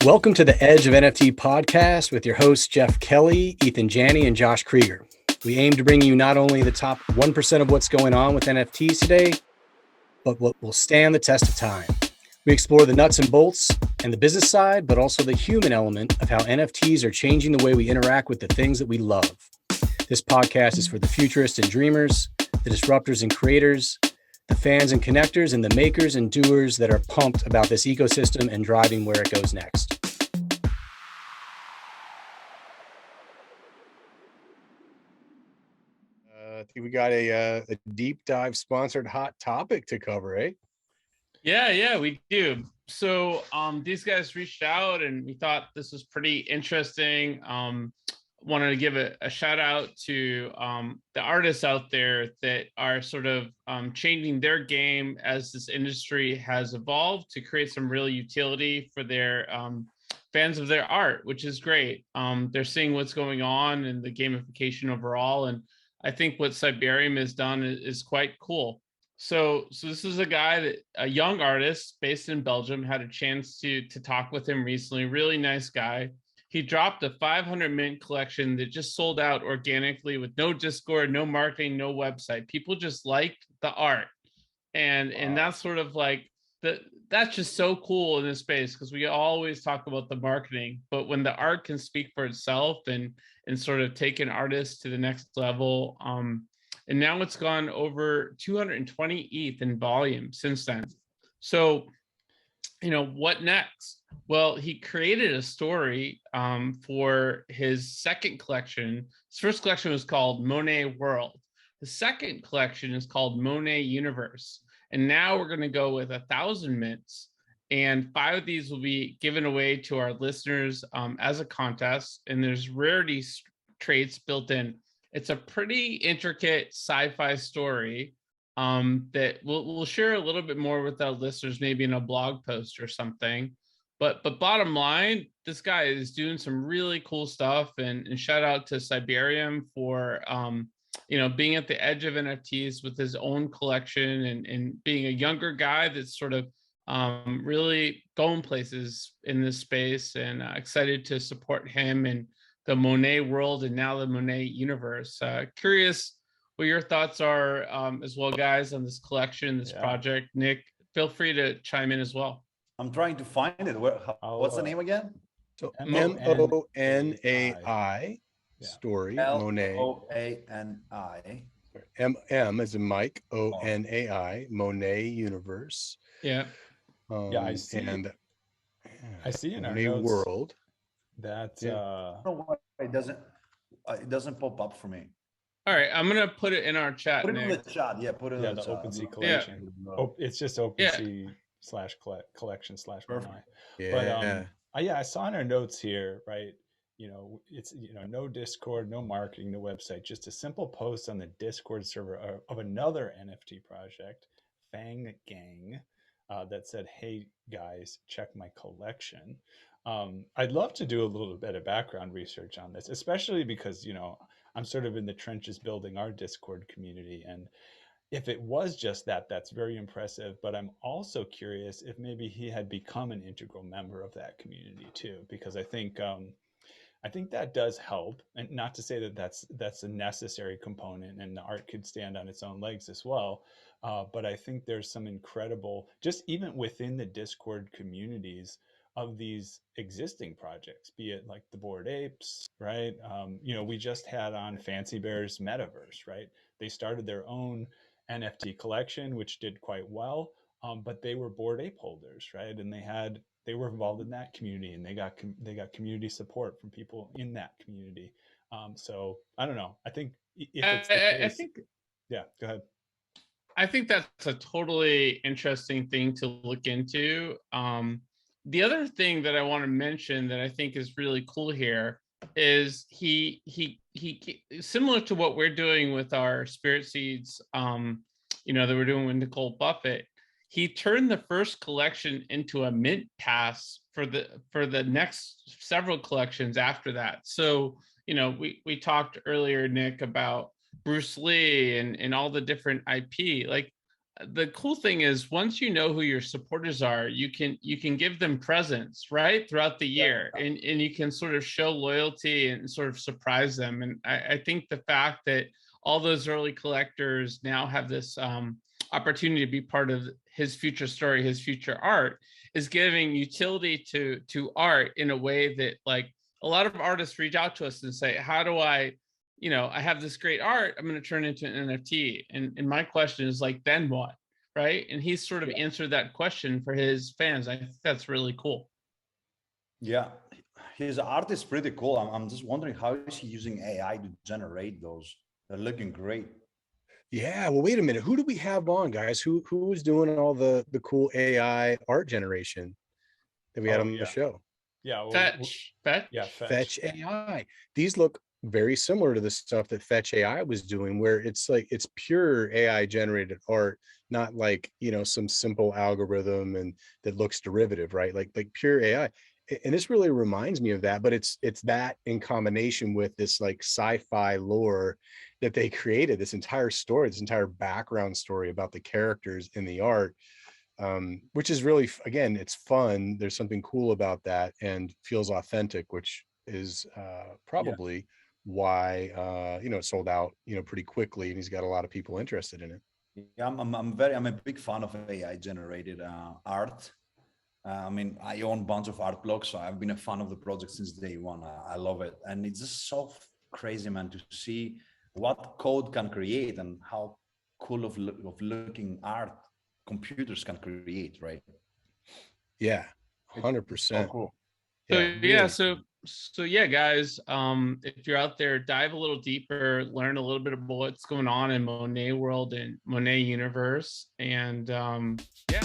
Welcome to the Edge of NFT podcast with your hosts, Jeff Kelly, Ethan Janney, and Josh Krieger. We aim to bring you not only the top 1% of what's going on with NFTs today, but what will stand the test of time. We explore the nuts and bolts and the business side, but also the human element of how NFTs are changing the way we interact with the things that we love. This podcast is for the futurists and dreamers, the disruptors and creators, the fans and connectors, and the makers and doers that are pumped about this ecosystem and driving where it goes next. I think we got a deep dive sponsored hot topic to cover, eh? Yeah, we do. So these guys reached out and we thought this was pretty interesting. Wanted to give a shout out to the artists out there that are sort of changing their game as this industry has evolved to create some real utility for their fans of their art, which is great. They're seeing what's going on in the gamification overall. And I think what Siberium has done is quite cool. So this is a young artist based in Belgium. Had a chance to talk with him recently. Really nice guy. He dropped a 500 mint collection that just sold out organically with no Discord, no marketing, no website. People just liked the art, and that's sort of like that's just so cool in this space because we always talk about the marketing, but when the art can speak for itself and sort of take an artist to the next level. And now it's gone over 220 ETH in volume since then. So, what next? Well, he created a story for his second collection. His first collection was called Monai World. The second collection is called Monai Universe. And now we're going to go with 1,000 mints. And 5 of these will be given away to our listeners as a contest. And there's rarity traits built in. It's a pretty intricate sci-fi story that we'll share a little bit more with our listeners, maybe in a blog post or something. But bottom line, this guy is doing some really cool stuff. And shout out to Siberium for being at the edge of NFTs with his own collection and being a younger guy that's sort of really going places in this space, and excited to support him and the Monai world and now the Monai universe. Curious what your thoughts are as well, guys, on this collection, this project. Nick, feel free to chime in as well. I'm trying to find it. What's the name again? So Monai story. Monai. Monai. M as in Mike. ONAI. Monai universe. Yeah. I see. And I see in our Monai notes world. that I don't know why it doesn't pop up for me. All right, I'm gonna put it in our chat. Put it in the chat. Yeah, put it in the chat. OpenSea collection. It's just OpenSea /collection /Monai. Yeah. But I saw in our notes here, right? It's no Discord, no marketing, no website, just a simple post on the Discord server of another NFT project, Fang Gang, that said, "Hey guys, check my collection." I'd love to do a little bit of background research on this, especially because I'm sort of in the trenches building our Discord community, and if it was just that, that's very impressive. But I'm also curious if maybe he had become an integral member of that community too, because I think that does help, and not to say that that's a necessary component, and the art could stand on its own legs as well. But I think there's some incredible, just even within the Discord communities of these existing projects, be it like the Bored Apes, right? We just had on Fancy Bear's Metaverse, right? They started their own NFT collection, which did quite well, but they were Bored Ape holders, right? And they were involved in that community, and they got community support from people in that community. So I don't know. I think if it's the case, yeah, go ahead. I think that's a totally interesting thing to look into. The other thing that I want to mention that I think is really cool here is he similar to what we're doing with our spirit seeds, that we're doing with Nicole Buffett. He turned the first collection into a mint pass for the next several collections after that. So, we talked earlier, Nick, about Bruce Lee and all the different IP. Like, the cool thing is once you know who your supporters are, you can give them presents, right, throughout the year, and you can sort of show loyalty and sort of surprise them. And I think the fact that all those early collectors now have this opportunity to be part of his future story, his future art, is giving utility to art in a way that, like, a lot of artists reach out to us and say, how do I, I have this great art, I'm going to turn it into an NFT. And my question is, like, then what? Right. And he's sort of answered that question for his fans. I think that's really cool. Yeah, his art is pretty cool. I'm just wondering, how is he using AI to generate those? They're looking great. Yeah, well, wait a minute. Who do we have on, guys? Who was doing all the cool AI art generation that we had on the show? Yeah, Fetch. Yeah, Fetch AI. These look very similar to the stuff that Fetch AI was doing, where it's like it's pure AI generated art, not like, some simple algorithm and that looks derivative, right? Like pure AI. And this really reminds me of that, but it's that in combination with this like sci-fi lore that they created, this entire story, this entire background story about the characters in the art, which is really, again, it's fun. There's something cool about that and feels authentic, which is probably why it sold out pretty quickly, and he's got a lot of people interested in it. Yeah, I'm a big fan of AI generated art. I mean, I own a bunch of art blogs, so I've been a fan of the project since day one. I love it, and it's just so crazy, man, to see what code can create and how cool of looking art computers can create, right? Yeah, 100%. So cool. So yeah, guys, if you're out there, dive a little deeper, learn a little bit about what's going on in Monai world and Monai universe, and yeah.